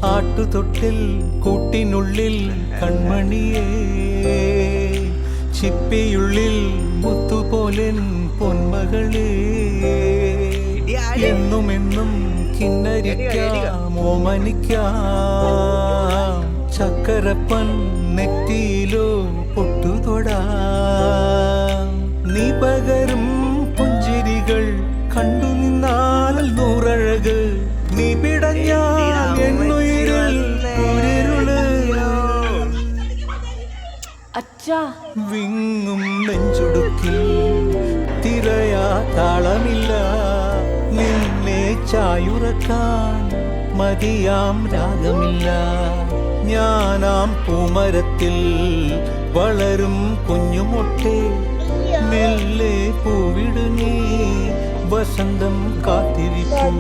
ആട്ടുതൊട്ടിൽ കൂട്ടിനുള്ളിൽ കൺമണിയേ, ചിപ്പിയുള്ളിൽ മുത്തുപോലെൻ പൊന്മകളേ, എന്നുമെന്നും കിന്നരിക്കാം ഓമനിക്കാം, ചക്കരപ്പൻ നെറ്റിയിലോ പൊട്ടുതൊടാം. നീ പകരും പുഞ്ചിരികൾ കണ്ടു നിന്നാൽ നൂറഴക്, നീ പിടഞ്ഞാൽ എന്നുയിരിൽ ഉരുള്. വിങ്ങും നെഞ്ചുടുക്കിൽ തിരയാ താളമില്ല, നിന്നെ ചായുറക്കാൻ മതിയാം രാഗമില്ല. ഞാനാം പൂമരത്തിൽ വളരും കുഞ്ഞുമൊട്ടെ, മെല്ലെ പൂവിടു നീ വസന്തം കാത്തിരിക്കും.